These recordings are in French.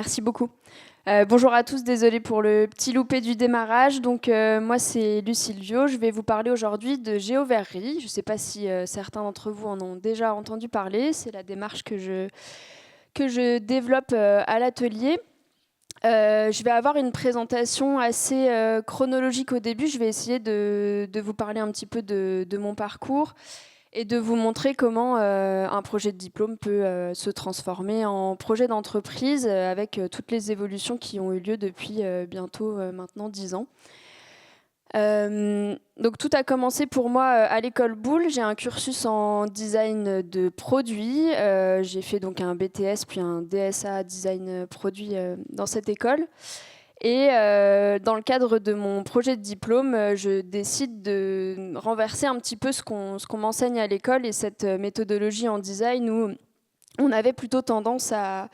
Merci beaucoup. Bonjour à tous, désolée pour le petit loupé du démarrage. Donc, moi, c'est Lucille Viau. Je vais vous parler aujourd'hui de géoverrerie. Je ne sais pas si certains d'entre vous en ont déjà entendu parler. C'est la démarche que je développe à l'atelier. Je vais avoir une présentation assez chronologique au début. Je vais essayer de vous parler un petit peu de mon parcours et de vous montrer comment un projet de diplôme peut se transformer en projet d'entreprise avec toutes les évolutions qui ont eu lieu depuis bientôt maintenant 10 ans. Donc tout a commencé pour moi à l'école Boulle. J'ai un cursus en design de produits. J'ai fait donc un BTS puis un DSA design produit dans cette école. Et dans le cadre de mon projet de diplôme, je décide de renverser un petit peu ce qu'on m'enseigne à l'école et cette méthodologie en design où on avait plutôt tendance à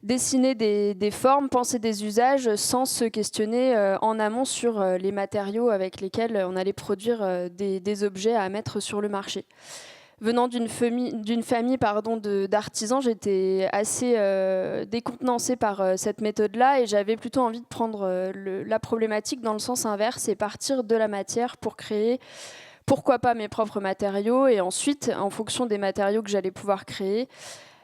dessiner des formes, penser des usages sans se questionner en amont sur les matériaux avec lesquels on allait produire des objets à mettre sur le marché. Venant d'une famille d'artisans, j'étais assez décontenancée par cette méthode-là et j'avais plutôt envie de prendre la problématique dans le sens inverse et partir de la matière pour créer, pourquoi pas, mes propres matériaux et ensuite, en fonction des matériaux que j'allais pouvoir créer,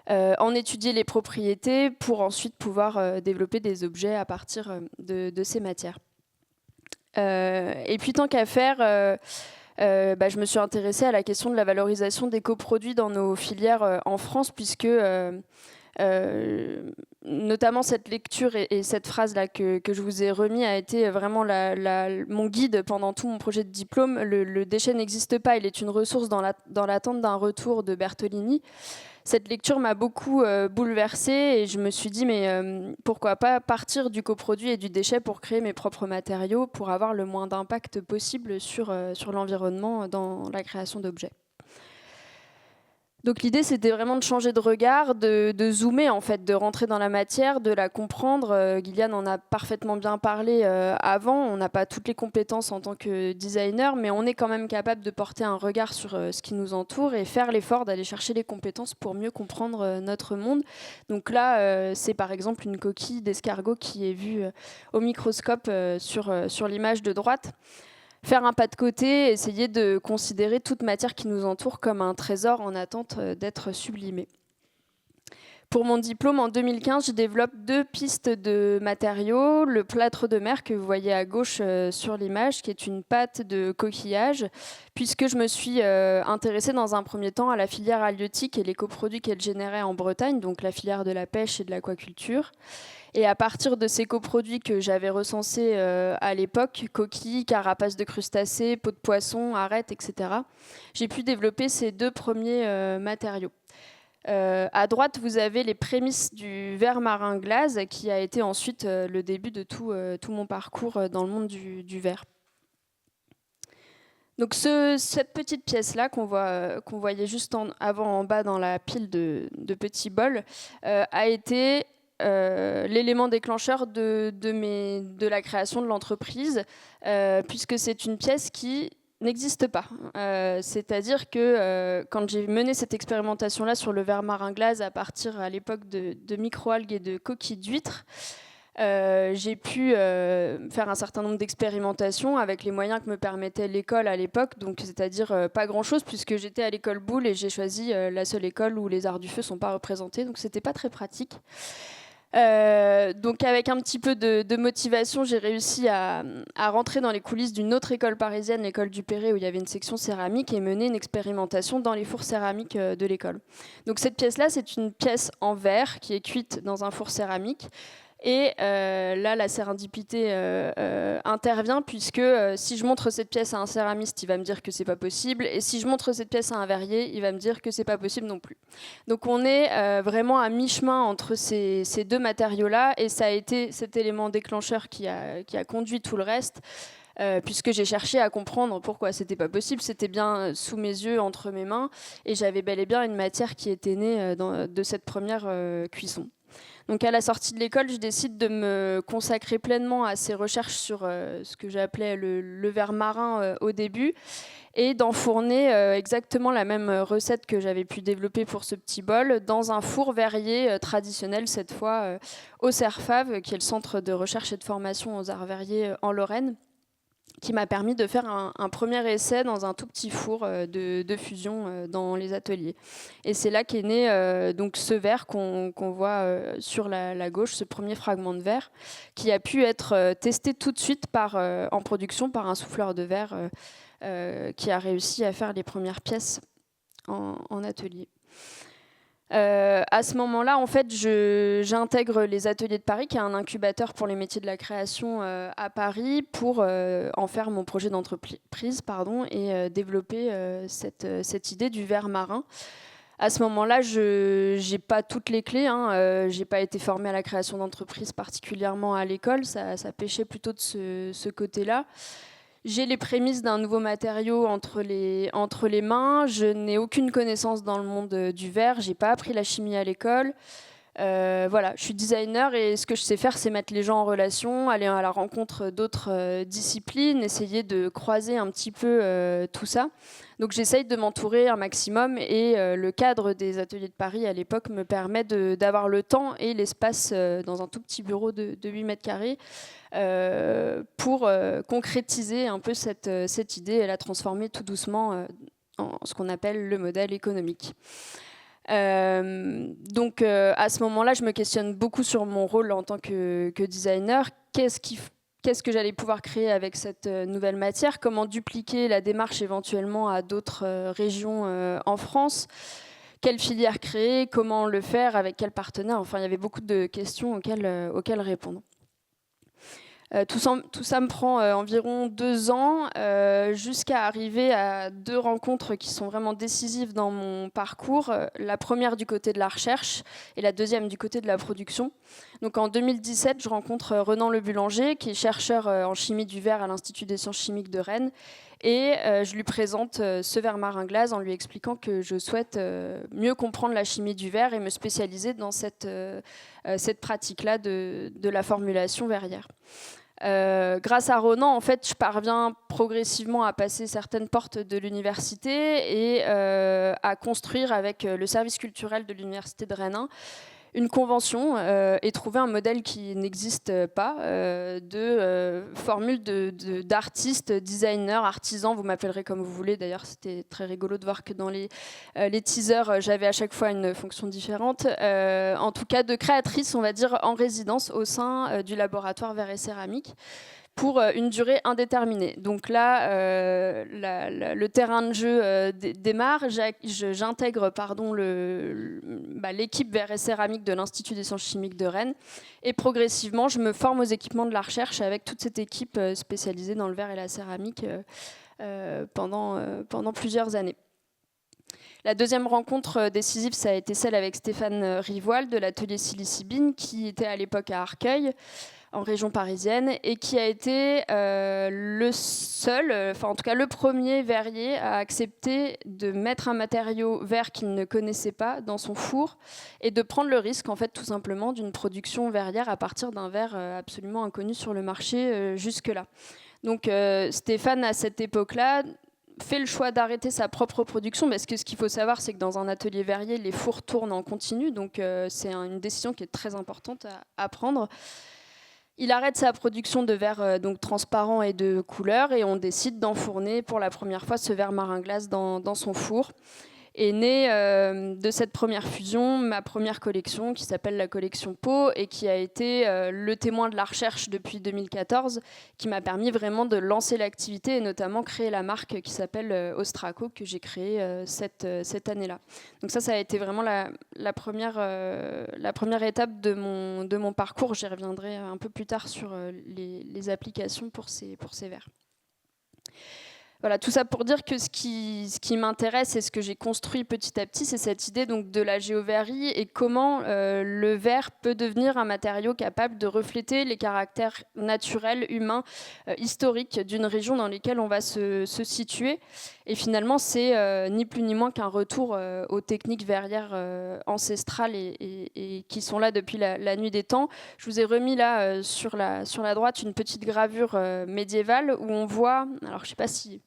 en étudier les propriétés pour ensuite pouvoir développer des objets à partir de ces matières. Et puis tant qu'à faire... je me suis intéressée à la question de la valorisation des coproduits dans nos filières en France, puisque notamment cette lecture et cette phrase-là que je vous ai remis a été vraiment mon guide pendant tout mon projet de diplôme. Le déchet n'existe pas, il est une ressource dans l'attente d'un retour de Bertolini. Cette lecture m'a beaucoup bouleversée et je me suis dit, mais pourquoi pas partir du coproduit et du déchet pour créer mes propres matériaux, pour avoir le moins d'impact possible sur l'environnement dans la création d'objets. Donc l'idée, c'était vraiment de changer de regard, de zoomer, en fait, de rentrer dans la matière, de la comprendre. Gillian en a parfaitement bien parlé avant. On n'a pas toutes les compétences en tant que designer, mais on est quand même capable de porter un regard sur ce qui nous entoure et faire l'effort d'aller chercher les compétences pour mieux comprendre notre monde. Donc là, c'est par exemple une coquille d'escargot qui est vue au microscope sur l'image de droite. Faire un pas de côté, essayer de considérer toute matière qui nous entoure comme un trésor en attente d'être sublimé. Pour mon diplôme, en 2015, je développe 2 pistes de matériaux. Le plâtre de mer que vous voyez à gauche sur l'image, qui est une pâte de coquillage, puisque je me suis intéressée dans un premier temps à la filière halieutique et les coproduits qu'elle générait en Bretagne, donc la filière de la pêche et de l'aquaculture. Et à partir de ces coproduits que j'avais recensés à l'époque, coquilles, carapaces de crustacés, peaux de poisson, arêtes, etc., j'ai pu développer ces 2 premiers matériaux. À droite, vous avez les prémices du verre marin glace, qui a été ensuite le début de tout mon parcours dans le monde du verre. Donc cette petite pièce-là qu'on voyait juste en bas dans la pile de petits bols a été l'élément déclencheur de la création de l'entreprise, puisque c'est une pièce qui n'existe pas. C'est-à-dire que quand j'ai mené cette expérimentation-là sur le verre marin glace à partir à l'époque de microalgues et de coquilles d'huîtres, j'ai pu faire un certain nombre d'expérimentations avec les moyens que me permettait l'école à l'époque, donc c'est-à-dire pas grand-chose puisque j'étais à l'école Boulle et j'ai choisi la seule école où les arts du feu ne sont pas représentés, donc c'était pas très pratique. Donc avec un petit peu de motivation, j'ai réussi à rentrer dans les coulisses d'une autre école parisienne, l'école du Perret, où il y avait une section céramique, et mener une expérimentation dans les fours céramiques de l'école. Donc cette pièce-là, c'est une pièce en verre qui est cuite dans un four céramique. Et là, la sérendipité intervient, puisque si je montre cette pièce à un céramiste, il va me dire que c'est pas possible, et si je montre cette pièce à un verrier, il va me dire que c'est pas possible non plus. Donc on est vraiment à mi-chemin entre ces 2 matériaux-là, et ça a été cet élément déclencheur qui a conduit tout le reste, puisque j'ai cherché à comprendre pourquoi c'était pas possible. C'était bien sous mes yeux, entre mes mains, et j'avais bel et bien une matière qui était née de cette première cuisson. Donc à la sortie de l'école, je décide de me consacrer pleinement à ces recherches sur ce que j'appelais le verre marin au début, et d'enfourner exactement la même recette que j'avais pu développer pour ce petit bol dans un four verrier traditionnel, cette fois au CERFAV, qui est le centre de recherche et de formation aux arts verriers en Lorraine, qui m'a permis de faire un premier essai dans un tout petit four de fusion dans les ateliers. Et c'est là qu'est né donc ce verre qu'on voit sur la gauche, ce premier fragment de verre, qui a pu être testé tout de suite en production par un souffleur de verre qui a réussi à faire les premières pièces en atelier. À ce moment-là, en fait, j'intègre les Ateliers de Paris, qui est un incubateur pour les métiers de la création à Paris, pour en faire mon projet d'entreprise, et développer cette idée du verre marin. À ce moment-là, je n'ai pas toutes les clés. Je n'ai pas été formée à la création d'entreprise particulièrement à l'école. Ça pêchait plutôt de ce côté-là. J'ai les prémices d'un nouveau matériau entre les mains. Je n'ai aucune connaissance dans le monde du verre. Je n'ai pas appris la chimie à l'école. Voilà, je suis designer et ce que je sais faire, c'est mettre les gens en relation, aller à la rencontre d'autres disciplines, essayer de croiser un petit peu tout ça. Donc j'essaye de m'entourer un maximum et le cadre des Ateliers de Paris à l'époque me permet d'avoir le temps et l'espace dans un tout petit bureau de 8 mètres carrés pour concrétiser un peu cette idée et la transformer tout doucement en ce qu'on appelle le modèle économique. Donc à ce moment-là, je me questionne beaucoup sur mon rôle en tant que designer. Qu'est-ce que j'allais pouvoir créer avec cette nouvelle matière? Comment dupliquer la démarche éventuellement à d'autres régions en France? Quelle filière créer? Comment le faire? Avec quel partenaire? Enfin, il y avait beaucoup de questions auxquelles répondre. Tout ça me prend environ 2 ans jusqu'à arriver à 2 rencontres qui sont vraiment décisives dans mon parcours. La première du côté de la recherche et la deuxième du côté de la production. Donc en 2017, je rencontre Renan Le Boulanger, qui est chercheur en chimie du verre à l'Institut des sciences chimiques de Rennes. Et je lui présente ce verre marin glace en lui expliquant que je souhaite mieux comprendre la chimie du verre et me spécialiser dans cette pratique-là de la formulation verrière. Grâce à Renan, en fait, je parviens progressivement à passer certaines portes de l'université et à construire avec le service culturel de l'université de Rennes une convention et trouver un modèle qui n'existe pas de formule d'artistes, designers, artisans, vous m'appellerez comme vous voulez. D'ailleurs, c'était très rigolo de voir que dans les teasers, j'avais à chaque fois une fonction différente. En tout cas, de créatrice, on va dire, en résidence au sein du laboratoire verre et céramique, pour une durée indéterminée. Donc là, le terrain de jeu démarre. J'intègre l'équipe verre et céramique de l'Institut des sciences chimiques de Rennes. Et progressivement, je me forme aux équipements de la recherche avec toute cette équipe spécialisée dans le verre et la céramique pendant plusieurs années. La deuxième rencontre décisive, ça a été celle avec Stéphane Rivoal de l'atelier Silicibine, qui était à l'époque à Arcueil, en région parisienne, et qui a été le seul, enfin en tout cas le premier verrier à accepter de mettre un matériau verre qu'il ne connaissait pas dans son four et de prendre le risque, en fait, tout simplement, d'une production verrière à partir d'un verre absolument inconnu sur le marché jusque-là. Donc Stéphane, à cette époque-là, fait le choix d'arrêter sa propre production, parce que ce qu'il faut savoir, c'est que dans un atelier verrier, les fours tournent en continu, donc c'est une décision qui est très importante à prendre. Il arrête sa production de verre donc transparent et de couleur, et on décide d'enfourner pour la première fois ce verre marin glace dans son four. Et naît de cette première fusion ma première collection qui s'appelle la collection Pau et qui a été le témoin de la recherche depuis 2014, qui m'a permis vraiment de lancer l'activité et notamment créer la marque qui s'appelle Ostraco, que j'ai créée cette année-là. Donc ça a été vraiment la première étape de mon parcours. J'y reviendrai un peu plus tard sur les applications pour ces verres. Voilà, tout ça pour dire que ce qui m'intéresse et ce que j'ai construit petit à petit, c'est cette idée donc, de la géoverrie et comment le verre peut devenir un matériau capable de refléter les caractères naturels, humains, historiques d'une région dans laquelle on va se situer. Et finalement, c'est ni plus ni moins qu'un retour aux techniques verrières ancestrales et qui sont là depuis la nuit des temps. Je vous ai remis là sur la droite une petite gravure médiévale où on voit, alors je ne sais pas si...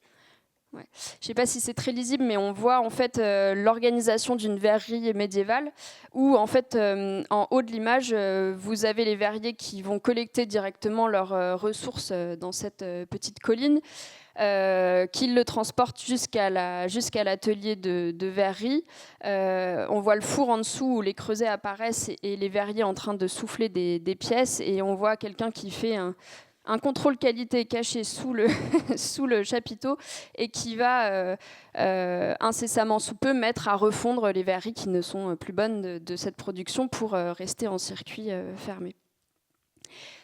Ouais. Je ne sais pas si c'est très lisible, mais on voit en fait l'organisation d'une verrerie médiévale où en fait en haut de l'image vous avez les verriers qui vont collecter directement leurs ressources dans cette petite colline, qu'ils le transportent jusqu'à l'atelier de verrerie. On voit le four en dessous où les creusets apparaissent et les verriers en train de souffler des pièces, et on voit quelqu'un qui fait un contrôle qualité caché sous le, sous le chapiteau et qui va incessamment sous peu mettre à refondre les verreries qui ne sont plus bonnes de cette production pour rester en circuit fermé.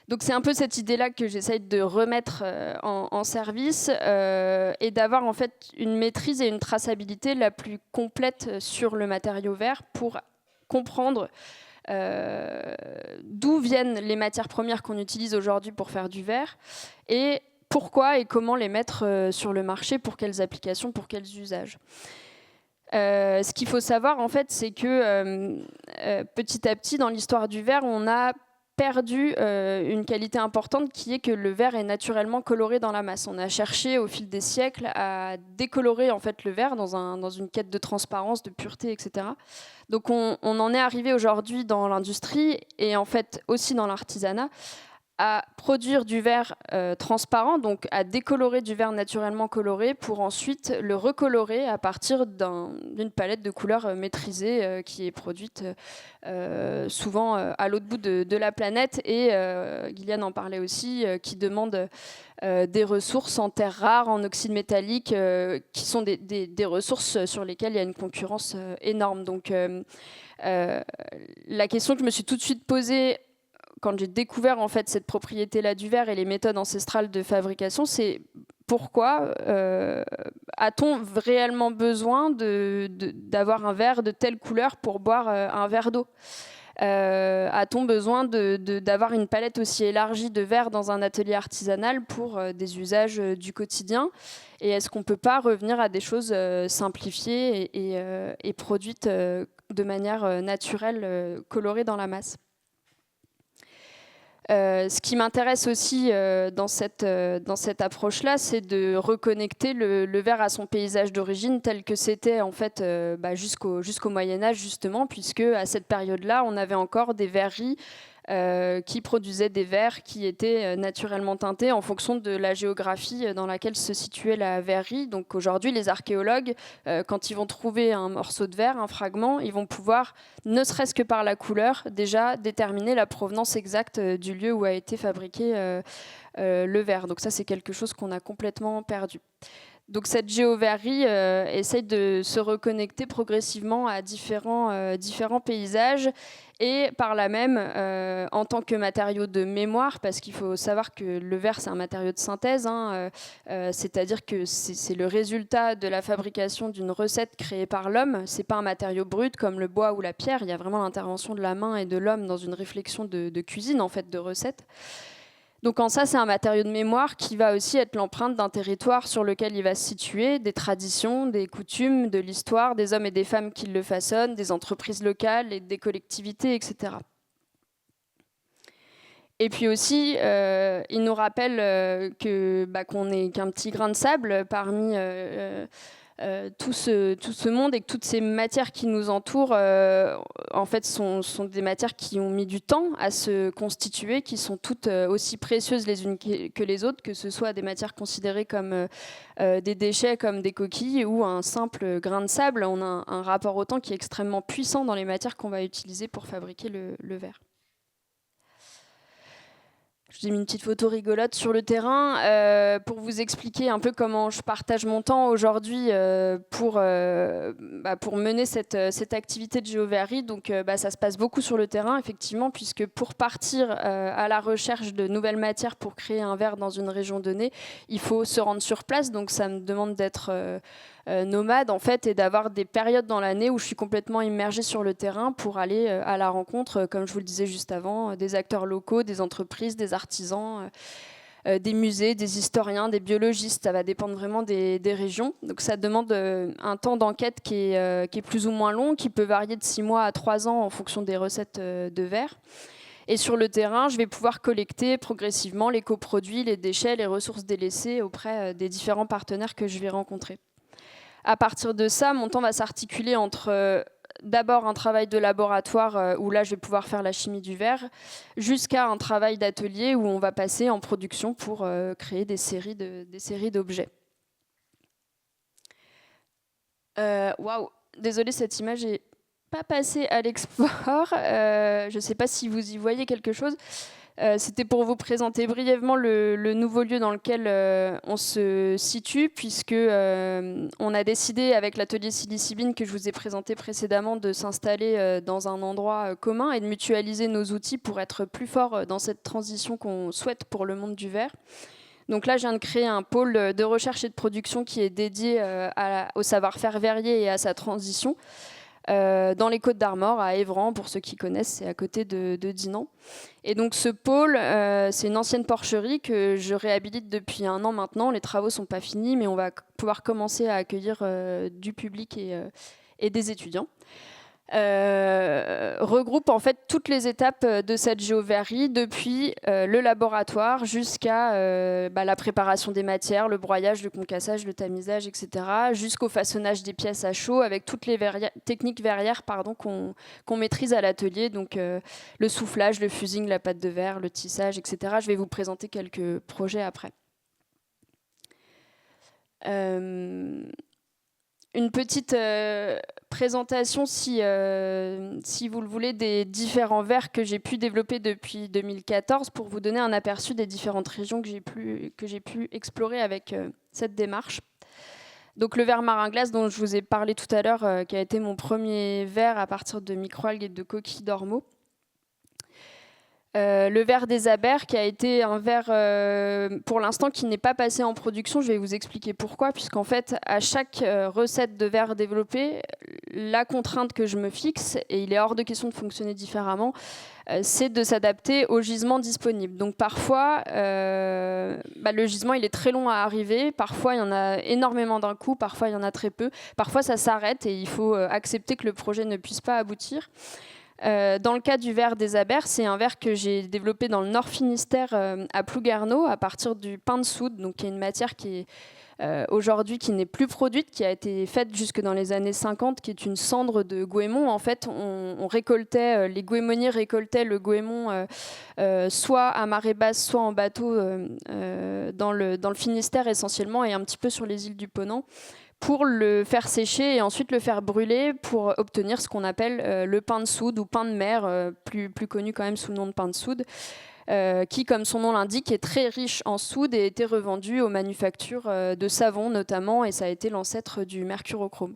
Donc c'est un peu cette idée-là que j'essaye de remettre en service et d'avoir en fait une maîtrise et une traçabilité la plus complète sur le matériau verre pour comprendre d'où viennent les matières premières qu'on utilise aujourd'hui pour faire du verre et pourquoi et comment les mettre sur le marché, pour quelles applications, pour quels usages. Ce qu'il faut savoir en fait, c'est que petit à petit dans l'histoire du verre, on a perdu une qualité importante qui est que le verre est naturellement coloré dans la masse. On a cherché au fil des siècles à décolorer en fait le verre dans une quête de transparence, de pureté, etc. Donc on en est arrivé aujourd'hui dans l'industrie et en fait aussi dans l'artisanat à produire du verre transparent, donc à décolorer du verre naturellement coloré pour ensuite le recolorer à partir d'une palette de couleurs maîtrisée qui est produite souvent à l'autre bout de la planète. Et Gillian en parlait aussi, qui demande des ressources en terres rares, en oxyde métallique, qui sont des ressources sur lesquelles il y a une concurrence énorme. Donc la question que je me suis tout de suite posée quand j'ai découvert en fait cette propriété-là du verre et les méthodes ancestrales de fabrication, c'est pourquoi a-t-on réellement besoin d'avoir un verre de telle couleur pour boire un verre d'eau ? A-t-on besoin d'avoir une palette aussi élargie de verre dans un atelier artisanal pour des usages du quotidien ? Et est-ce qu'on ne peut pas revenir à des choses simplifiées et produites de manière naturelle, colorées dans la masse ? Ce qui m'intéresse aussi dans cette approche-là, c'est de reconnecter le verre à son paysage d'origine tel que c'était en fait jusqu'au Moyen-Âge justement, puisque à cette période-là, on avait encore des verreries qui produisaient des verres qui étaient naturellement teintés en fonction de la géographie dans laquelle se situait la verrerie. Donc aujourd'hui, les archéologues, quand ils vont trouver un morceau de verre, un fragment, ils vont pouvoir, ne serait-ce que par la couleur, déjà déterminer la provenance exacte du lieu où a été fabriqué le verre. Donc ça, c'est quelque chose qu'on a complètement perdu. Donc cette géoverrie essaye de se reconnecter progressivement à différents paysages et par là même en tant que matériau de mémoire, parce qu'il faut savoir que le verre c'est un matériau de synthèse, c'est-à-dire que c'est le résultat de la fabrication d'une recette créée par l'homme. C'est pas un matériau brut comme le bois ou la pierre, il y a vraiment l'intervention de la main et de l'homme dans une réflexion de cuisine en fait, de recette. Donc en ça, c'est un matériau de mémoire qui va aussi être l'empreinte d'un territoire sur lequel il va se situer, des traditions, des coutumes, de l'histoire, des hommes et des femmes qui le façonnent, des entreprises locales et des collectivités, etc. Et puis aussi, il nous rappelle qu'on n'est qu'un petit grain de sable parmi tout ce monde et que toutes ces matières qui nous entourent, en fait, sont des matières qui ont mis du temps à se constituer, qui sont toutes aussi précieuses les unes que les autres, que ce soit des matières considérées comme des déchets, comme des coquilles ou un simple grain de sable. On a un rapport au temps qui est extrêmement puissant dans les matières qu'on va utiliser pour fabriquer le verre. Je vous ai mis une petite photo rigolote sur le terrain pour vous expliquer un peu comment je partage mon temps aujourd'hui pour mener cette activité de géoverrie. Donc ça se passe beaucoup sur le terrain, effectivement, puisque pour partir à la recherche de nouvelles matières pour créer un verre dans une région donnée, il faut se rendre sur place. Donc ça me demande d'être nomade en fait, et d'avoir des périodes dans l'année où je suis complètement immergée sur le terrain pour aller à la rencontre, comme je vous le disais juste avant, des acteurs locaux, des entreprises, des artisans, des musées, des historiens, des biologistes. Ça va dépendre vraiment des régions. Donc ça demande un temps d'enquête qui est plus ou moins long, qui peut varier de 6 mois à 3 ans en fonction des recettes de verre. Et sur le terrain, je vais pouvoir collecter progressivement les coproduits, les déchets, les ressources délaissées auprès des différents partenaires que je vais rencontrer. À partir de ça, mon temps va s'articuler entre d'abord un travail de laboratoire où là je vais pouvoir faire la chimie du verre, jusqu'à un travail d'atelier où on va passer en production pour créer des séries d'objets. Waouh, désolée, cette image n'est pas passée à l'export. Je ne sais pas si vous y voyez quelque chose. C'était pour vous présenter brièvement le nouveau lieu dans lequel on se situe, puisque on a décidé avec l'atelier Silicibine que je vous ai présenté précédemment de s'installer dans un endroit commun et de mutualiser nos outils pour être plus forts dans cette transition qu'on souhaite pour le monde du verre. Donc là, je viens de créer un pôle de recherche et de production qui est dédié au savoir-faire verrier et à sa transition. Dans les Côtes d'Armor, à Évran, pour ceux qui connaissent, c'est à côté de Dinan. Et donc ce pôle, c'est une ancienne porcherie que je réhabilite depuis 1 an maintenant. Les travaux ne sont pas finis, mais on va pouvoir commencer à accueillir du public et des étudiants. Regroupe en fait toutes les étapes de cette géoverrie, depuis le laboratoire jusqu'à la préparation des matières, le broyage, le concassage, le tamisage, etc., jusqu'au façonnage des pièces à chaud avec toutes les techniques verrières qu'on maîtrise à l'atelier, donc le soufflage, le fusing, la pâte de verre, le tissage, etc. Je vais vous présenter quelques projets après. Une petite présentation, si vous le voulez, des différents verres que j'ai pu développer depuis 2014 pour vous donner un aperçu des différentes régions que j'ai pu explorer avec cette démarche. Donc le verre marin glace dont je vous ai parlé tout à l'heure, qui a été mon premier verre à partir de microalgues et de coquilles d'ormeaux. Le verre des abers, qui a été un verre pour l'instant qui n'est pas passé en production. Je vais vous expliquer pourquoi, puisqu'en fait à chaque recette de verre développée, la contrainte que je me fixe, et il est hors de question de fonctionner différemment, c'est de s'adapter au gisement disponible. Donc parfois le gisement il est très long à arriver, parfois il y en a énormément d'un coup, parfois il y en a très peu, parfois ça s'arrête et il faut accepter que le projet ne puisse pas aboutir. Dans le cas du verre des abers, c'est un verre que j'ai développé dans le Nord Finistère à Plouguerneau à partir du pain de soude, donc qui est une matière qui est aujourd'hui qui n'est plus produite, qui a été faite jusque dans les années 50, qui est une cendre de goémon. En fait, on récoltait, les goémoniers récoltaient le goémon soit à marée basse, soit en bateau dans le Finistère essentiellement et un petit peu sur les îles du Ponant, pour le faire sécher et ensuite le faire brûler pour obtenir ce qu'on appelle le pain de soude ou pain de mer, plus connu quand même sous le nom de pain de soude, qui, comme son nom l'indique, est très riche en soude et était revendu aux manufactures de savon notamment, et ça a été l'ancêtre du mercurochrome.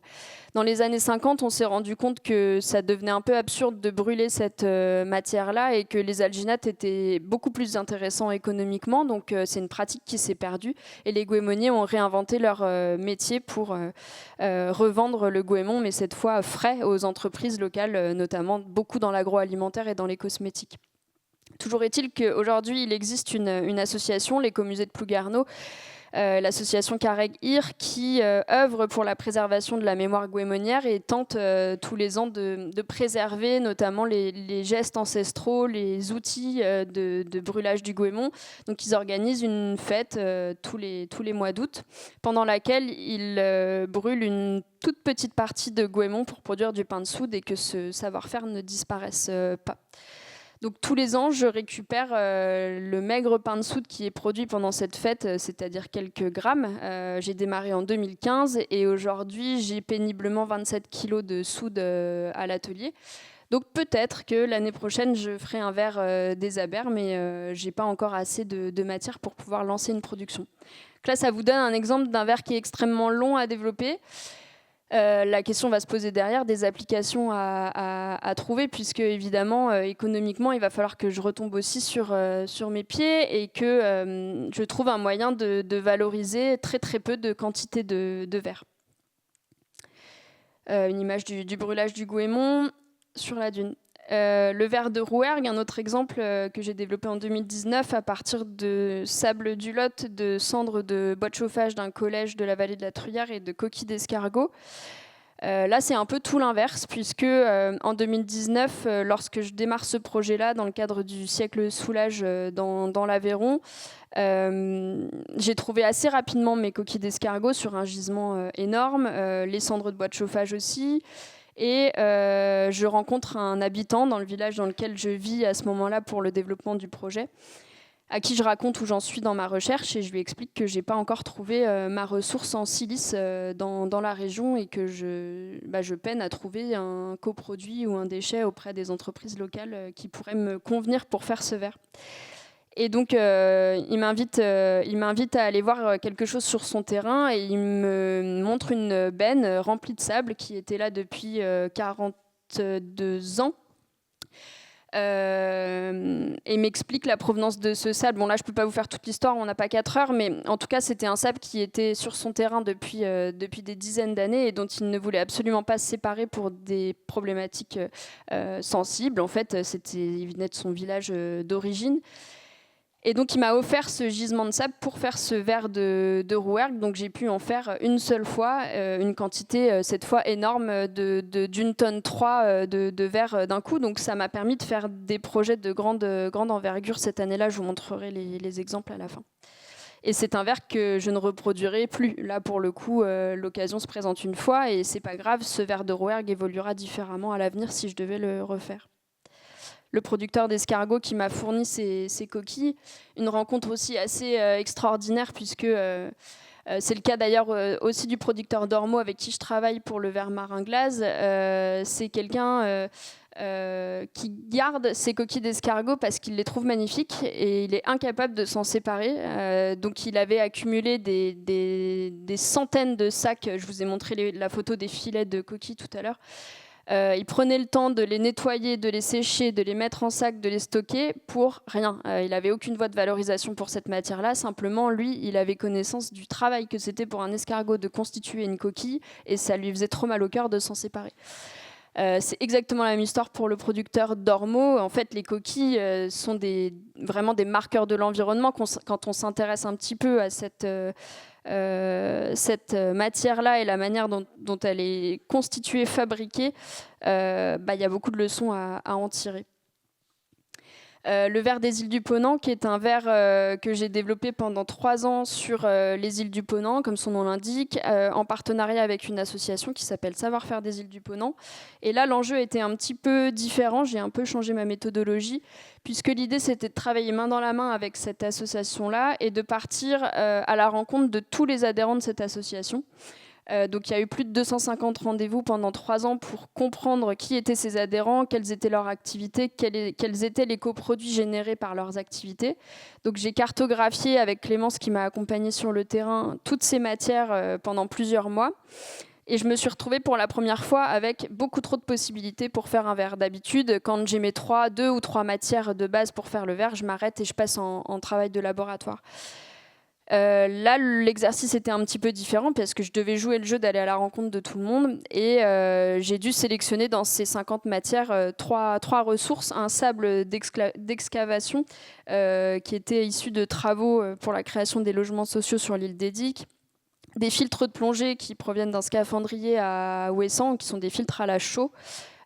Dans les années 50, on s'est rendu compte que ça devenait un peu absurde de brûler cette matière-là et que les alginates étaient beaucoup plus intéressants économiquement, donc c'est une pratique qui s'est perdue et les goémoniers ont réinventé leur métier pour revendre le goémon, mais cette fois frais aux entreprises locales, notamment beaucoup dans l'agroalimentaire et dans les cosmétiques. Toujours est-il qu'aujourd'hui, il existe une association, l'Écomusée de Plouguerneau, l'association Carreg-Ir, qui œuvre pour la préservation de la mémoire goémonière et tente tous les ans de préserver notamment les gestes ancestraux, les outils de brûlage du goémon. Donc ils organisent une fête tous les mois d'août, pendant laquelle ils brûlent une toute petite partie de goémon pour produire du pain de soude et que ce savoir-faire ne disparaisse pas. Donc tous les ans, je récupère le maigre pain de soude qui est produit pendant cette fête, c'est-à-dire quelques grammes. J'ai démarré en 2015 et aujourd'hui, j'ai péniblement 27 kilos de soude à l'atelier. Donc peut-être que l'année prochaine, je ferai un verre des abers, mais j'ai pas encore assez de matière pour pouvoir lancer une production. Donc là, ça vous donne un exemple d'un verre qui est extrêmement long à développer. La question va se poser derrière des applications à trouver, puisque évidemment, économiquement, il va falloir que je retombe aussi sur mes pieds et que je trouve un moyen de valoriser très très peu de quantité de verre. Une image du brûlage du goémon sur la dune. Le verre de Rouergue, un autre exemple que j'ai développé en 2019 à partir de sable du Lot, de cendres de bois de chauffage d'un collège de la vallée de la Truyère et de coquilles d'escargot. Là, c'est un peu tout l'inverse, puisque en 2019, lorsque je démarre ce projet-là, dans le cadre du siècle Soulage dans l'Aveyron, j'ai trouvé assez rapidement mes coquilles d'escargot sur un gisement énorme, les cendres de bois de chauffage aussi. Et je rencontre un habitant dans le village dans lequel je vis à ce moment-là pour le développement du projet, à qui je raconte où j'en suis dans ma recherche et je lui explique que je n'ai pas encore trouvé ma ressource en silice dans la région et que je peine à trouver un coproduit ou un déchet auprès des entreprises locales qui pourraient me convenir pour faire ce verre. Et donc, il m'invite à aller voir quelque chose sur son terrain et il me montre une benne remplie de sable qui était là depuis 42 ans. Et m'explique la provenance de ce sable. Bon, là, je ne peux pas vous faire toute l'histoire, on n'a pas 4 heures, mais en tout cas, c'était un sable qui était sur son terrain depuis des dizaines d'années et dont il ne voulait absolument pas se séparer pour des problématiques sensibles. En fait, il venait de son village d'origine. Et donc, il m'a offert ce gisement de sable pour faire ce verre de Rouergue. Donc, j'ai pu en faire une seule fois, une quantité, cette fois énorme, d'une tonne 3 de verre d'un coup. Donc, ça m'a permis de faire des projets de grande envergure cette année-là. Je vous montrerai les exemples à la fin. Et c'est un verre que je ne reproduirai plus. Là, pour le coup, l'occasion se présente une fois et c'est pas grave. Ce verre de Rouergue évoluera différemment à l'avenir si je devais le refaire. Le producteur d'escargots qui m'a fourni ces coquilles. Une rencontre aussi assez extraordinaire, puisque c'est le cas d'ailleurs aussi du producteur d'ormeaux avec qui je travaille pour le verre marin glace. C'est quelqu'un qui garde ses coquilles d'escargots parce qu'il les trouve magnifiques et il est incapable de s'en séparer. Donc il avait accumulé des centaines de sacs. Je vous ai montré la photo des filets de coquilles tout à l'heure. Il prenait le temps de les nettoyer, de les sécher, de les mettre en sac, de les stocker pour rien. Il n'avait aucune voie de valorisation pour cette matière-là. Simplement, lui, il avait connaissance du travail que c'était pour un escargot de constituer une coquille et ça lui faisait trop mal au cœur de s'en séparer. C'est exactement la même histoire pour le producteur d'ormeaux. En fait, les coquilles sont vraiment des marqueurs de l'environnement. Quand on s'intéresse un petit peu à cette matière-là et la manière dont elle est constituée, fabriquée, y a beaucoup de leçons à en tirer. Le verre des îles du Ponant, qui est un verre que j'ai développé pendant 3 ans sur les îles du Ponant, comme son nom l'indique, en partenariat avec une association qui s'appelle Savoir-faire des îles du Ponant. Et là, l'enjeu était un petit peu différent. J'ai un peu changé ma méthodologie, puisque l'idée, c'était de travailler main dans la main avec cette association-là et de partir à la rencontre de tous les adhérents de cette association. Donc il y a eu plus de 250 rendez-vous pendant 3 ans pour comprendre qui étaient ces adhérents, quelles étaient leurs activités, quels étaient les coproduits générés par leurs activités. Donc j'ai cartographié avec Clémence qui m'a accompagnée sur le terrain toutes ces matières pendant plusieurs mois. Et je me suis retrouvée pour la première fois avec beaucoup trop de possibilités pour faire un verre. D'habitude, quand j'ai mes 2 ou 3 matières de base pour faire le verre, je m'arrête et je passe en travail de laboratoire. Là, l'exercice était un petit peu différent parce que je devais jouer le jeu d'aller à la rencontre de tout le monde et j'ai dû sélectionner dans ces 50 matières 3 ressources. Un sable d'excavation qui était issu de travaux pour la création des logements sociaux sur l'île d'Edic, des filtres de plongée qui proviennent d'un scaphandrier à Ouessant, qui sont des filtres à la chaux.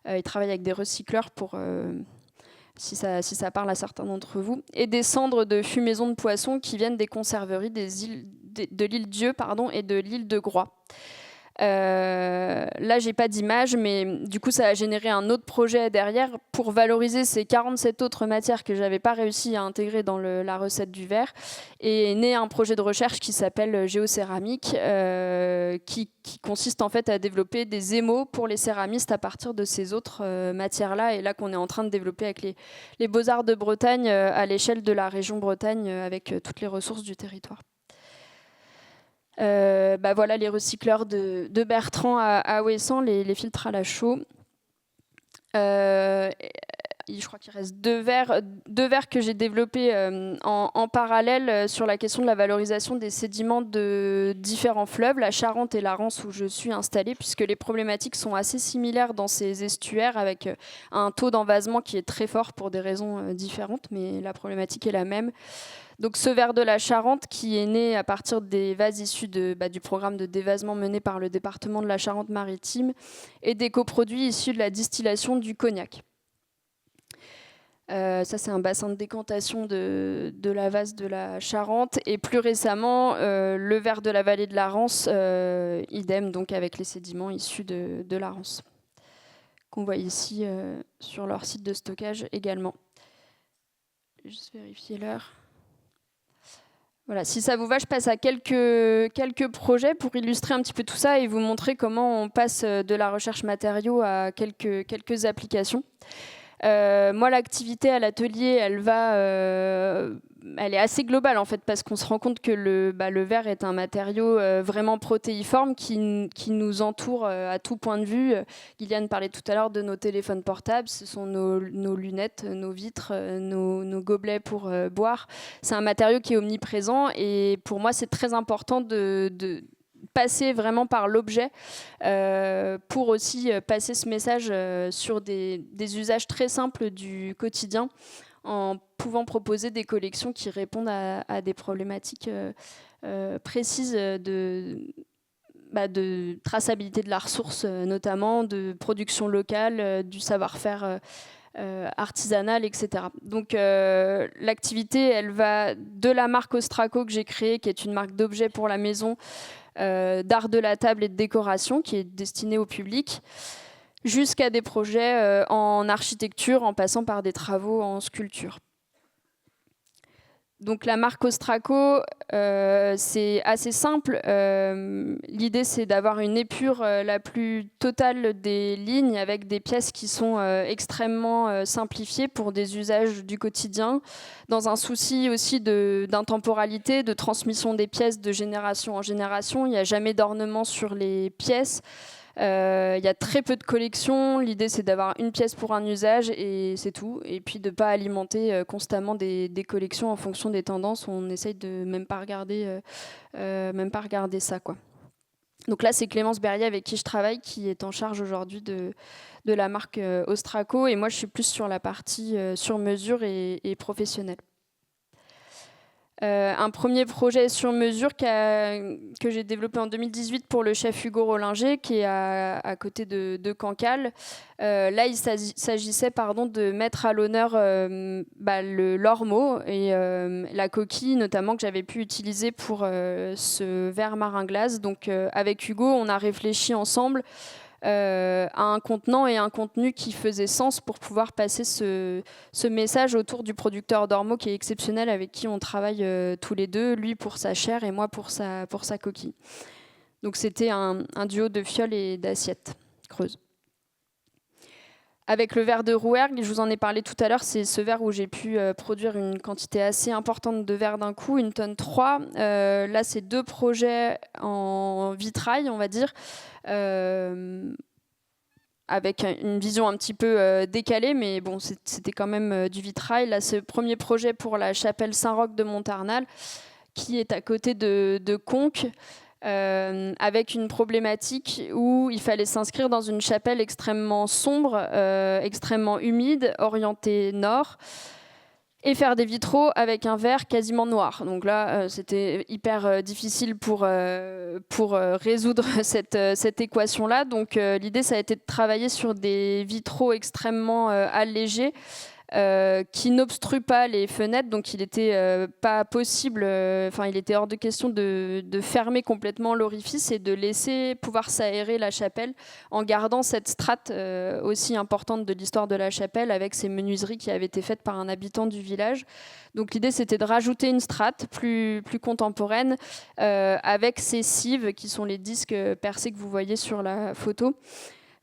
Ils travaillent avec des recycleurs pour... Si ça parle à certains d'entre vous, et des cendres de fumaison de poissons qui viennent des conserveries de l'île Dieu et de l'île de Groix. Là, j'ai pas d'image, mais du coup, ça a généré un autre projet derrière pour valoriser ces 47 autres matières que j'avais pas réussi à intégrer dans la recette du verre. Et est né un projet de recherche qui s'appelle Géocéramique, qui consiste en fait à développer des émaux pour les céramistes à partir de ces autres matières-là. Et là, qu'on est en train de développer avec les Beaux-Arts de Bretagne à l'échelle de la région Bretagne avec toutes les ressources du territoire. Voilà les recycleurs de Bertrand à Ouessant, les filtres à la chaux. Je crois qu'il reste deux verres que j'ai développés en parallèle sur la question de la valorisation des sédiments de différents fleuves, la Charente et la Rance où je suis installée, puisque les problématiques sont assez similaires dans ces estuaires avec un taux d'envasement qui est très fort pour des raisons différentes, mais la problématique est la même. Donc ce verre de la Charente qui est né à partir des vases issus du programme de dévasement mené par le département de la Charente-Maritime et des coproduits issus de la distillation du cognac. Ça, c'est un bassin de décantation de la vase de la Charente. Et plus récemment, le verre de la vallée de la Rance, idem, donc avec les sédiments issus de la Rance, qu'on voit ici sur leur site de stockage également. Je vais juste vérifier l'heure. Voilà, si ça vous va, je passe à quelques projets pour illustrer un petit peu tout ça et vous montrer comment on passe de la recherche matériaux à quelques applications. Moi, l'activité à l'atelier, elle est assez globale en fait, parce qu'on se rend compte que le verre est un matériau vraiment protéiforme qui nous entoure à tout point de vue. Gillian parlait tout à l'heure de nos téléphones portables, ce sont nos lunettes, nos vitres, nos gobelets pour boire. C'est un matériau qui est omniprésent et pour moi, c'est très important de passer vraiment par l'objet pour aussi passer ce message sur des usages très simples du quotidien en pouvant proposer des collections qui répondent à des problématiques précises de traçabilité de la ressource notamment, de production locale, du savoir-faire artisanal, etc. Donc l'activité, elle va de la marque Ostraco que j'ai créée, qui est une marque d'objets pour la maison, d'art de la table et de décoration qui est destiné au public, jusqu'à des projets en architecture en passant par des travaux en sculpture. Donc la marque Ostraco, c'est assez simple. L'idée, c'est d'avoir une épure la plus totale des lignes avec des pièces qui sont extrêmement simplifiées pour des usages du quotidien, dans un souci aussi d'intemporalité, de transmission des pièces de génération en génération. Il n'y a jamais d'ornement sur les pièces. Il y a très peu de collections. L'idée, c'est d'avoir une pièce pour un usage et c'est tout. Et puis de ne pas alimenter constamment des collections en fonction des tendances. On essaye de même pas regarder ça, quoi. Donc là, c'est Clémence Berrier avec qui je travaille, qui est en charge aujourd'hui de la marque Ostraco. Et moi, je suis plus sur la partie sur mesure et professionnelle. Un premier projet sur mesure que j'ai développé en 2018 pour le chef Hugo Rollinger, qui est à côté de Cancale. Là, il s'agissait de mettre à l'honneur l'ormeau et la coquille, notamment, que j'avais pu utiliser pour ce verre marin glace. Donc, avec Hugo, on a réfléchi ensemble à un contenant et un contenu qui faisait sens pour pouvoir passer ce message autour du producteur d'ormeau qui est exceptionnel, avec qui on travaille tous les deux, lui pour sa chair et moi pour sa coquille. Donc c'était un duo de fioles et d'assiettes creuses. Avec le verre de Rouergue, je vous en ai parlé tout à l'heure, c'est ce verre où j'ai pu produire une quantité assez importante de verre d'un coup, 1,3 tonne. Là, c'est 2 projets en vitrail, on va dire, avec une vision un petit peu décalée, mais bon, c'était quand même du vitrail. Là, ce premier projet pour la chapelle Saint-Roch de Montarnal, qui est à côté de Conques, avec une problématique où il fallait s'inscrire dans une chapelle extrêmement sombre, extrêmement humide, orientée nord, et faire des vitraux avec un verre quasiment noir. Donc là, c'était hyper difficile pour résoudre cette équation-là. Donc l'idée, ça a été de travailler sur des vitraux extrêmement allégés, qui n'obstrue pas les fenêtres, donc il n'était pas possible, il était hors de question de fermer complètement l'orifice et de laisser pouvoir s'aérer la chapelle en gardant cette strate aussi importante de l'histoire de la chapelle avec ces menuiseries qui avaient été faites par un habitant du village. Donc l'idée c'était de rajouter une strate plus contemporaine avec ces cives qui sont les disques percés que vous voyez sur la photo.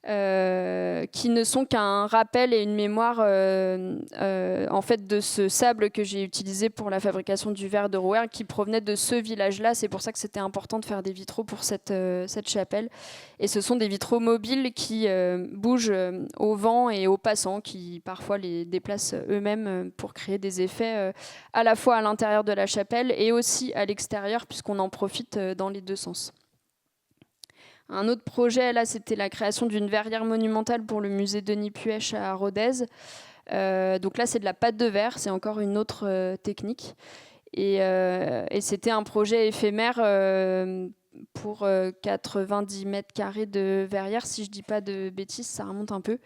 Qui ne sont qu'un rappel et une mémoire en fait de ce sable que j'ai utilisé pour la fabrication du verre de Rouergue qui provenait de ce village-là. C'est pour ça que c'était important de faire des vitraux pour cette chapelle. Et ce sont des vitraux mobiles qui bougent au vent et aux passants, qui parfois les déplacent eux-mêmes pour créer des effets à la fois à l'intérieur de la chapelle et aussi à l'extérieur, puisqu'on en profite dans les deux sens. Un autre projet, là, c'était la création d'une verrière monumentale pour le musée Denis Puech à Rodez. Donc là, c'est de la pâte de verre, c'est encore une autre technique. Et c'était un projet éphémère pour 90 mètres carrés de verrière. Si je ne dis pas de bêtises, ça remonte un peu.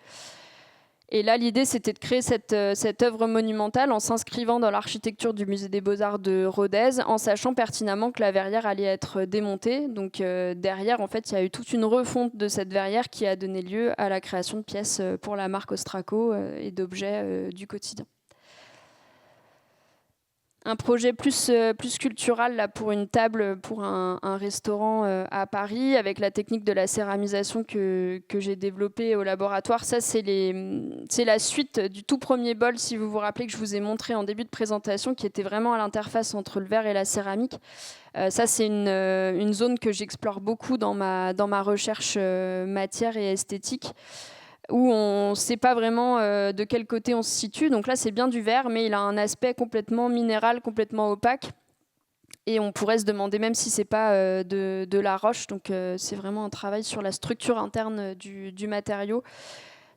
Et là, l'idée, c'était de créer cette œuvre monumentale en s'inscrivant dans l'architecture du musée des Beaux-Arts de Rodez, en sachant pertinemment que la verrière allait être démontée. Donc derrière, en fait, il y a eu toute une refonte de cette verrière qui a donné lieu à la création de pièces pour la marque Ostraco et d'objets du quotidien. Un projet plus culturel là, pour une table, pour un restaurant à Paris, avec la technique de la céramisation que j'ai développée au laboratoire. Ça, c'est la suite du tout premier bol, si vous vous rappelez, que je vous ai montré en début de présentation, qui était vraiment à l'interface entre le verre et la céramique. Ça, c'est une zone que j'explore beaucoup dans ma recherche matière et esthétique, où on ne sait pas vraiment de quel côté on se situe. Donc là, c'est bien du verre, mais il a un aspect complètement minéral, complètement opaque. Et on pourrait se demander même si ce n'est pas de la roche. Donc c'est vraiment un travail sur la structure interne du matériau.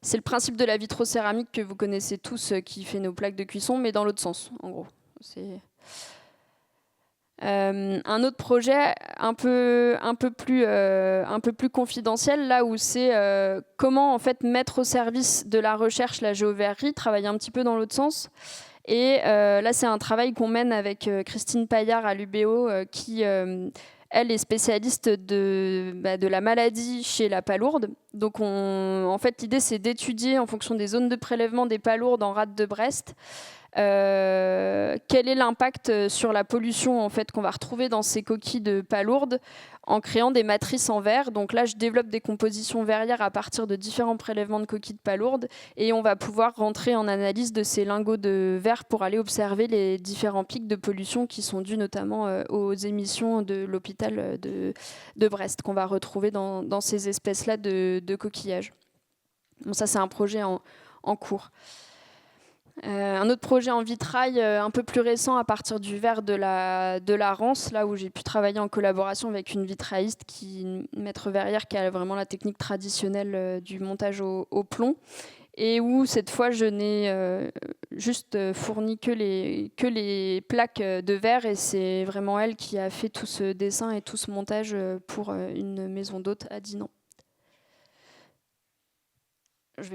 C'est le principe de la vitrocéramique que vous connaissez tous, qui fait nos plaques de cuisson, mais dans l'autre sens, en gros. Un autre projet un peu plus confidentiel, là où c'est comment en fait mettre au service de la recherche la géoverrie, travailler un petit peu dans l'autre sens. Et là, c'est un travail qu'on mène avec Christine Paillard à l'UBO, qui elle est spécialiste de la maladie chez la palourde. Donc en fait, l'idée, c'est d'étudier en fonction des zones de prélèvement des palourdes en rade de Brest, quel est l'impact sur la pollution en fait, qu'on va retrouver dans ces coquilles de palourdes en créant des matrices en verre. Donc là, je développe des compositions verrières à partir de différents prélèvements de coquilles de palourdes et on va pouvoir rentrer en analyse de ces lingots de verre pour aller observer les différents pics de pollution qui sont dus notamment aux émissions de l'hôpital de Brest qu'on va retrouver dans ces espèces-là de coquillages. Bon, ça, c'est un projet en cours. Un autre projet en vitrail un peu plus récent à partir du verre de la Rance, là où j'ai pu travailler en collaboration avec une vitrailliste, maître verrière, qui a vraiment la technique traditionnelle du montage au plomb, et où cette fois je n'ai juste fourni que les plaques de verre, et c'est vraiment elle qui a fait tout ce dessin et tout ce montage pour une maison d'hôtes à Dinan.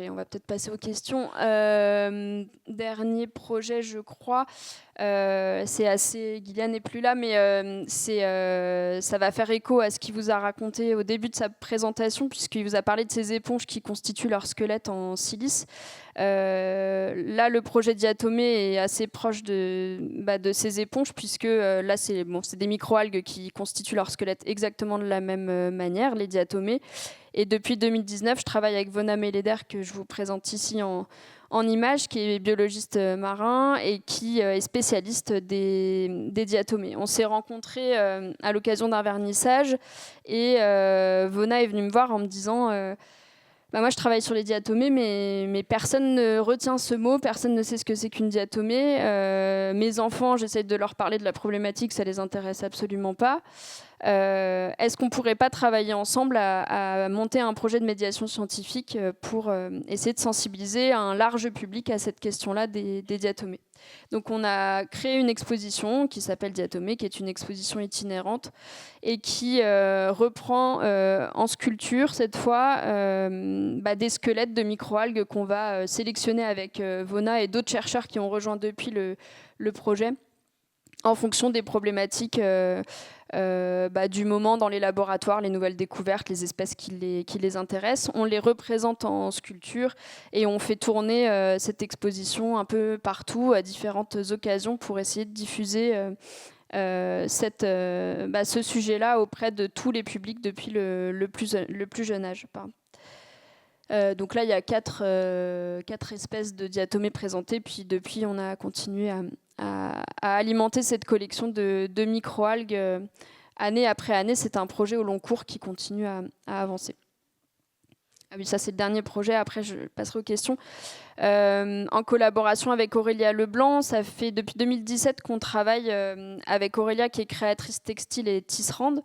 On va peut-être passer aux questions. Dernier projet, je crois. C'est assez... Gillian n'est plus là, mais ça va faire écho à ce qu'il vous a raconté au début de sa présentation, puisqu'il vous a parlé de ces éponges qui constituent leur squelette en silice. Là, le projet Diatomée est assez proche de ces éponges, puisque là, c'est des microalgues qui constituent leur squelette exactement de la même manière, les diatomées. Et depuis 2019, je travaille avec Vona Meleder, que je vous présente ici en image, qui est biologiste marin et qui est spécialiste des diatomées. On s'est rencontrés à l'occasion d'un vernissage et Vona est venue me voir en me disant moi je travaille sur les diatomées, mais personne ne retient ce mot, personne ne sait ce que c'est qu'une diatomée. Mes enfants, j'essaie de leur parler de la problématique, ça les intéresse absolument pas. Est-ce qu'on ne pourrait pas travailler ensemble à monter un projet de médiation scientifique pour essayer de sensibiliser un large public à cette question-là des diatomées ? Donc on a créé une exposition qui s'appelle Diatomée, qui est une exposition itinérante et qui reprend en sculpture cette fois des squelettes de microalgues qu'on va sélectionner avec Vona et d'autres chercheurs qui ont rejoint depuis le projet en fonction des problématiques du moment dans les laboratoires, les nouvelles découvertes, les espèces qui les intéressent. On les représente en sculpture et on fait tourner cette exposition un peu partout à différentes occasions pour essayer de diffuser ce sujet-là auprès de tous les publics depuis le plus jeune âge. Donc là, il y a quatre espèces de diatomées présentées, puis depuis, on a continué à alimenter cette collection de microalgues année après année. C'est un projet au long cours qui continue à avancer. Ah oui, ça c'est le dernier projet, après je passerai aux questions. En collaboration avec Aurélia Leblanc, ça fait depuis 2017 qu'on travaille avec Aurélia qui est créatrice textile et tisserande,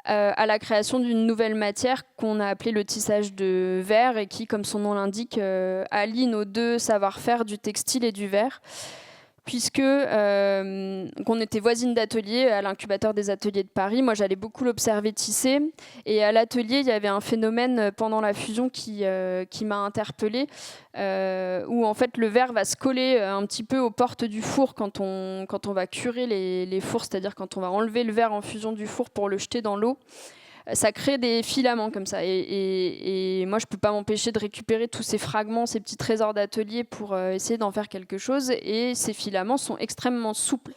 à la création d'une nouvelle matière qu'on a appelée le tissage de verre et qui, comme son nom l'indique, allie nos deux savoir-faire du textile et du verre, puisque qu'on était voisine d'atelier à l'incubateur des ateliers de Paris. Moi, j'allais beaucoup l'observer tisser. Et à l'atelier, il y avait un phénomène pendant la fusion qui m'a interpellée, où en fait le verre va se coller un petit peu aux portes du four quand on va curer les fours, c'est-à-dire quand on va enlever le verre en fusion du four pour le jeter dans l'eau. Ça crée des filaments comme ça. Et moi, je ne peux pas m'empêcher de récupérer tous ces fragments, ces petits trésors d'atelier pour essayer d'en faire quelque chose. Et ces filaments sont extrêmement souples.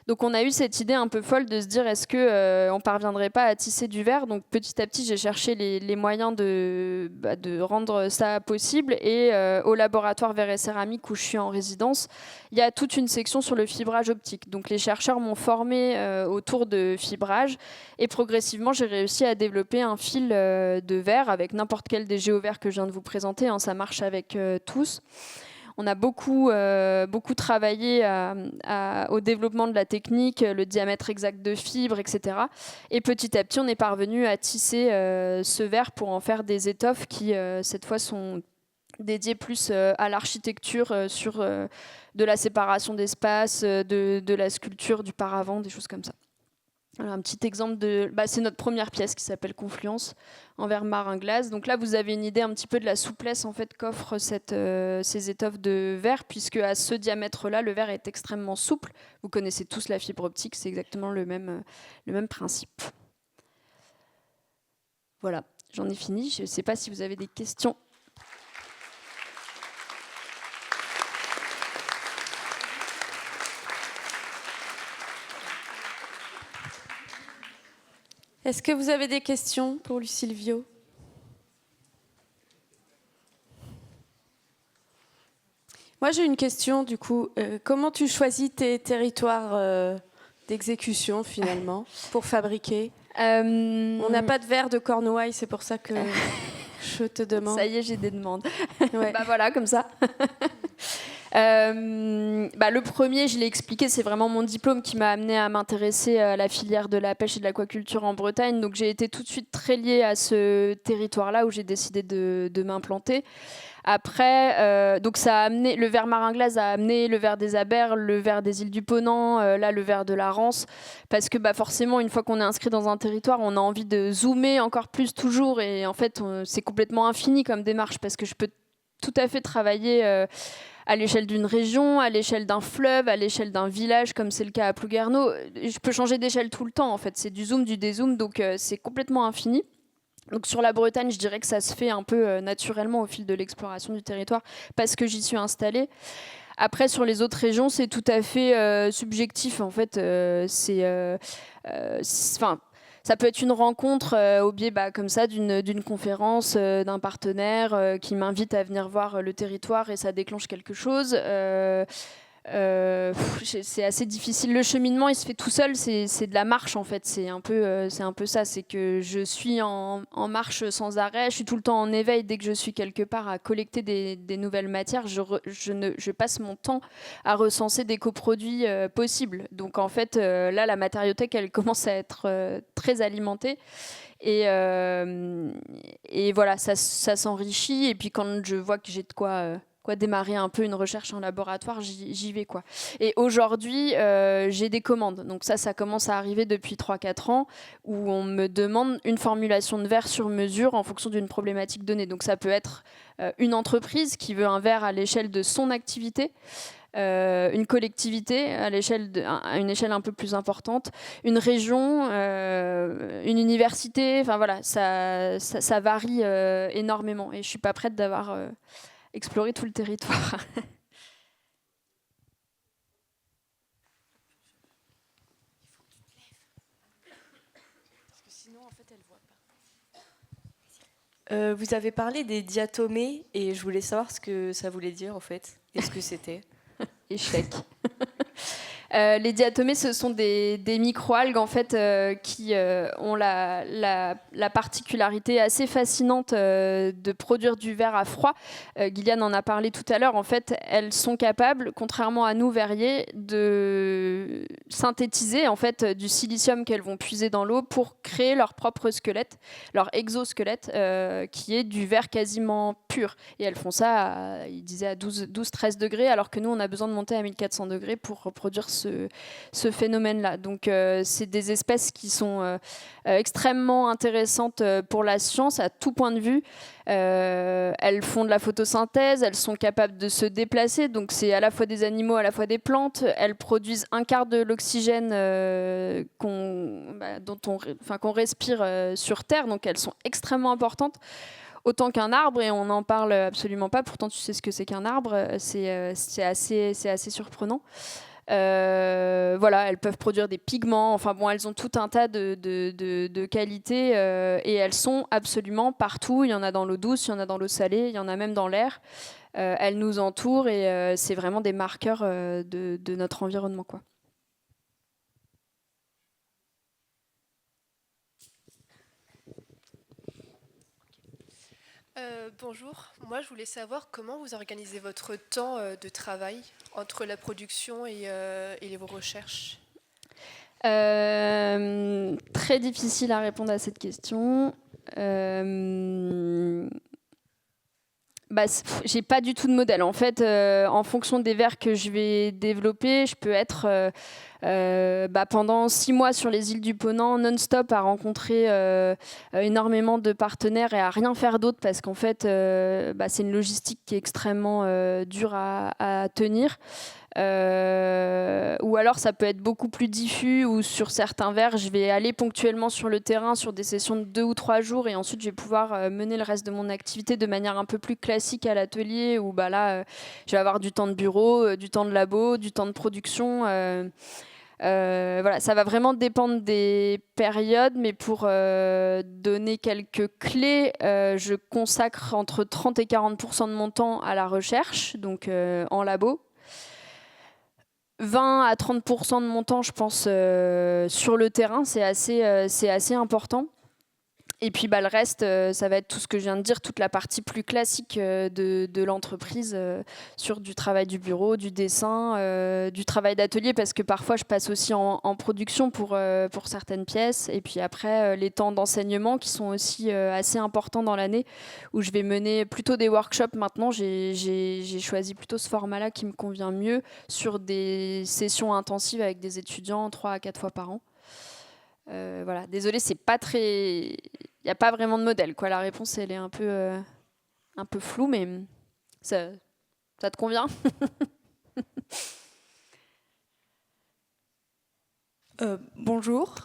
Donc on a eu cette idée un peu folle de se dire est-ce qu'on ne parviendrait pas à tisser du verre. Donc petit à petit, j'ai cherché les moyens de rendre ça possible. Et au laboratoire Verre et Céramique où je suis en résidence, il y a toute une section sur le fibrage optique. Donc les chercheurs m'ont formé autour de fibrage. Et progressivement, j'ai réussi à développer un fil de verre avec n'importe quel des géoverres que je viens de vous présenter. Ça marche avec tous. On a beaucoup travaillé au développement de la technique, le diamètre exact de fibres, etc. Et petit à petit, on est parvenu à tisser ce verre pour en faire des étoffes qui, cette fois, sont dédiées plus à l'architecture, sur de la séparation d'espace, de la sculpture, du paravent, des choses comme ça. Alors, un petit exemple c'est notre première pièce qui s'appelle Confluence en verre marin glace. Donc là, vous avez une idée un petit peu de la souplesse en fait qu'offrent ces étoffes de verre, puisque à ce diamètre-là, le verre est extrêmement souple. Vous connaissez tous la fibre optique, c'est exactement le même principe. Voilà, j'en ai fini. Je ne sais pas si vous avez des questions. Est-ce que vous avez des questions pour Lucille Viau ? Moi, j'ai une question, du coup. Comment tu choisis tes territoires d'exécution, finalement, pour fabriquer ? On n'a pas de verre de Cornouailles, c'est pour ça que je te demande. Ça y est, j'ai des demandes. Ouais. Voilà, comme ça. Le premier, je l'ai expliqué, c'est vraiment mon diplôme qui m'a amené à m'intéresser à la filière de la pêche et de l'aquaculture en Bretagne. Donc j'ai été tout de suite très liée à ce territoire-là où j'ai décidé de m'implanter. Après, donc ça a amené, le verre marin glace a amené le verre des Abers, le verre des îles du Ponant, là le verre de la Rance, parce que forcément, une fois qu'on est inscrit dans un territoire, on a envie de zoomer encore plus toujours, et en fait, c'est complètement infini comme démarche, parce que je peux tout à fait travailler à l'échelle d'une région, à l'échelle d'un fleuve, à l'échelle d'un village, comme c'est le cas à Plouguerneau. Je peux changer d'échelle tout le temps, en fait. C'est du zoom, du dézoom, donc c'est complètement infini. Donc sur la Bretagne, je dirais que ça se fait un peu naturellement au fil de l'exploration du territoire, parce que j'y suis installée. Après, sur les autres régions, c'est tout à fait subjectif, en fait. Ça peut être une rencontre au biais comme ça d'une conférence, d'un partenaire qui m'invite à venir voir le territoire et ça déclenche quelque chose. C'est assez difficile. Le cheminement, il se fait tout seul, c'est de la marche en fait. C'est un peu ça, c'est que je suis en marche sans arrêt, je suis tout le temps en éveil. Dès que je suis quelque part à collecter des nouvelles matières, je passe mon temps à recenser des coproduits possibles. Donc en fait, là, la matériothèque, elle commence à être très alimentée. Et voilà, ça s'enrichit. Et puis quand je vois que j'ai de quoi démarrer un peu une recherche en laboratoire, j'y vais, quoi. Et aujourd'hui, j'ai des commandes. Donc ça commence à arriver depuis 3-4 ans, où on me demande une formulation de verre sur mesure en fonction d'une problématique donnée. Donc ça peut être une entreprise qui veut un verre à l'échelle de son activité, une collectivité à une échelle un peu plus importante, une région, une université, enfin voilà, ça varie énormément. Et je suis pas prête d'avoir exploré tout le territoire. Vous avez parlé des diatomées et je voulais savoir ce que ça voulait dire en fait. Qu'est-ce que c'était? Échec. Les diatomées, ce sont des microalgues en fait qui ont la particularité assez fascinante de produire du verre à froid. Gillian en a parlé tout à l'heure. En fait, elles sont capables, contrairement à nous verriers, de synthétiser en fait du silicium qu'elles vont puiser dans l'eau pour créer leur propre squelette, leur exosquelette, qui est du verre quasiment pur. Et elles font ça, ils disaient à 12-13 degrés, alors que nous, on a besoin de monter à 1400 degrés pour reproduire ce phénomène-là. Donc c'est des espèces qui sont extrêmement intéressantes pour la science à tout point de vue. Elles font de la photosynthèse, elles sont capables de se déplacer, donc c'est à la fois des animaux, à la fois des plantes. Elles produisent un quart de l'oxygène qu'on respire sur Terre, donc elles sont extrêmement importantes. Autant qu'un arbre, et on n'en parle absolument pas, pourtant tu sais ce que c'est qu'un arbre, c'est assez surprenant. Voilà, elles peuvent produire des pigments, enfin bon, elles ont tout un tas de qualités et elles sont absolument partout. Il y en a dans l'eau douce, il y en a dans l'eau salée, il y en a même dans l'air. Elles nous entourent et c'est vraiment des marqueurs de notre environnement, quoi. Bonjour, moi je voulais savoir comment vous organisez votre temps de travail entre la production et vos recherches. Très difficile à répondre à cette question. J'ai pas du tout de modèle. En fait, en fonction des verres que je vais développer, je peux être pendant 6 mois sur les îles du Ponant, non-stop, à rencontrer énormément de partenaires et à rien faire d'autre parce qu'en fait, c'est une logistique qui est extrêmement dure à tenir. Ou alors ça peut être beaucoup plus diffus, ou sur certains verres je vais aller ponctuellement sur le terrain sur des sessions de 2 ou 3 jours et ensuite je vais pouvoir mener le reste de mon activité de manière un peu plus classique à l'atelier où je vais avoir du temps de bureau, du temps de labo, du temps de production. Voilà, ça va vraiment dépendre des périodes, mais pour donner quelques clés, je consacre entre 30 et 40% de mon temps à la recherche, donc en labo. 20 à 30% de mon temps, je pense, sur le terrain, c'est assez important. Et puis le reste, ça va être tout ce que je viens de dire, toute la partie plus classique de l'entreprise, sur du travail du bureau, du dessin, du travail d'atelier, parce que parfois je passe aussi en production pour certaines pièces. Et puis après, les temps d'enseignement qui sont aussi assez importants dans l'année, où je vais mener plutôt des workshops maintenant. J'ai choisi plutôt ce format-là qui me convient mieux, sur des sessions intensives avec des étudiants 3 à 4 fois par an. Voilà, désolée, c'est pas très... Il n'y a pas vraiment de modèle, quoi. La réponse, elle est un peu floue, mais ça te convient? Bonjour.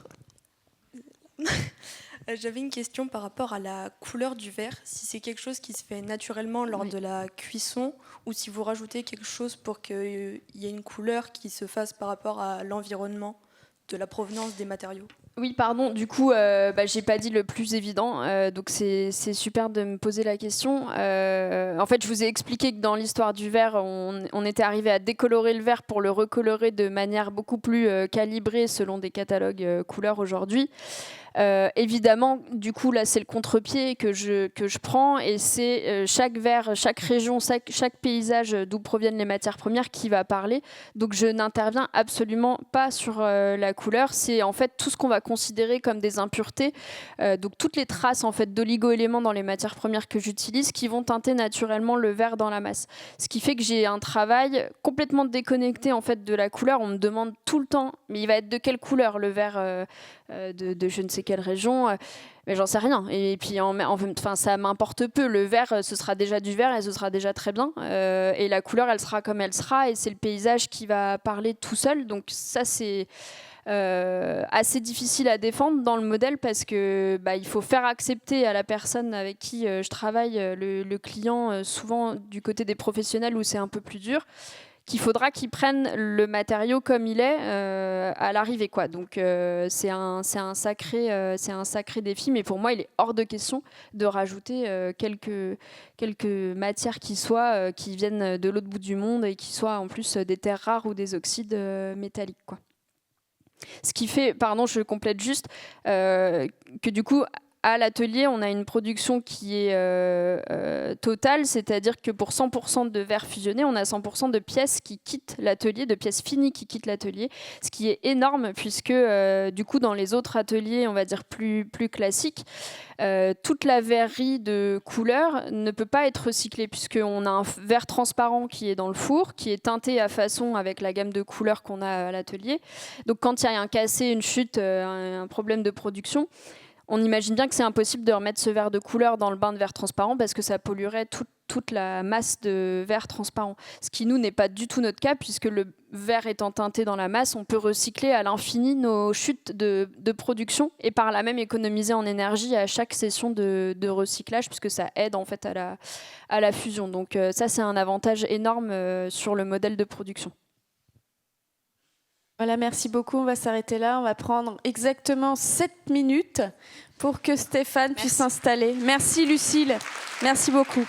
J'avais une question par rapport à la couleur du verre, si c'est quelque chose qui se fait naturellement lors de la cuisson ou si vous rajoutez quelque chose pour qu'il y ait une couleur qui se fasse par rapport à l'environnement, de la provenance des matériaux. Oui, pardon, du coup, j'ai pas dit le plus évident, donc c'est super de me poser la question. En fait, je vous ai expliqué que dans l'histoire du verre, on était arrivé à décolorer le verre pour le recolorer de manière beaucoup plus calibrée selon des catalogues couleurs aujourd'hui. Évidemment, du coup, là, c'est le contre-pied que je prends et c'est chaque verre, chaque région, chaque paysage d'où proviennent les matières premières qui va parler. Donc, je n'interviens absolument pas sur la couleur. C'est en fait tout ce qu'on va considérer comme des impuretés. Donc, toutes les traces en fait d'oligo-éléments dans les matières premières que j'utilise qui vont teinter naturellement le verre dans la masse. Ce qui fait que j'ai un travail complètement déconnecté en fait de la couleur. On me demande tout le temps, mais il va être de quelle couleur le verre de je ne sais quelle région, mais j'en sais rien. Et puis enfin, ça m'importe peu. Le vert, ce sera déjà du vert et ce sera déjà très bien. Et la couleur, elle sera comme elle sera et c'est le paysage qui va parler tout seul. Donc ça, c'est assez difficile à défendre dans le modèle parce que il faut faire accepter à la personne avec qui je travaille, le client, souvent du côté des professionnels où c'est un peu plus dur, qu'il faudra qu'ils prennent le matériau comme il est à l'arrivée, quoi. Donc c'est un sacré défi, mais pour moi il est hors de question de rajouter quelques matières qui viennent de l'autre bout du monde et qui soient en plus des terres rares ou des oxydes métalliques, quoi. Ce qui fait, pardon, je complète juste, que du coup, à l'atelier, on a une production qui est totale, c'est-à-dire que pour 100% de verre fusionné, on a 100% de pièces qui quittent l'atelier, de pièces finies qui quittent l'atelier, ce qui est énorme puisque du coup, dans les autres ateliers, on va dire plus classiques, toute la verrerie de couleur ne peut pas être recyclée puisqu'on a un verre transparent qui est dans le four, qui est teinté à façon avec la gamme de couleurs qu'on a à l'atelier. Donc quand il y a un cassé, une chute, un problème de production, on imagine bien que c'est impossible de remettre ce verre de couleur dans le bain de verre transparent parce que ça polluerait toute la masse de verre transparent. Ce qui, nous, n'est pas du tout notre cas puisque le verre étant teinté dans la masse, on peut recycler à l'infini nos chutes de production et par là même économiser en énergie à chaque session de recyclage puisque ça aide en fait à la fusion. Donc ça, c'est un avantage énorme sur le modèle de production. Voilà, merci beaucoup. On va s'arrêter là. On va prendre exactement 7 minutes pour que Stéphane puisse s'installer. Merci Lucille. Merci beaucoup.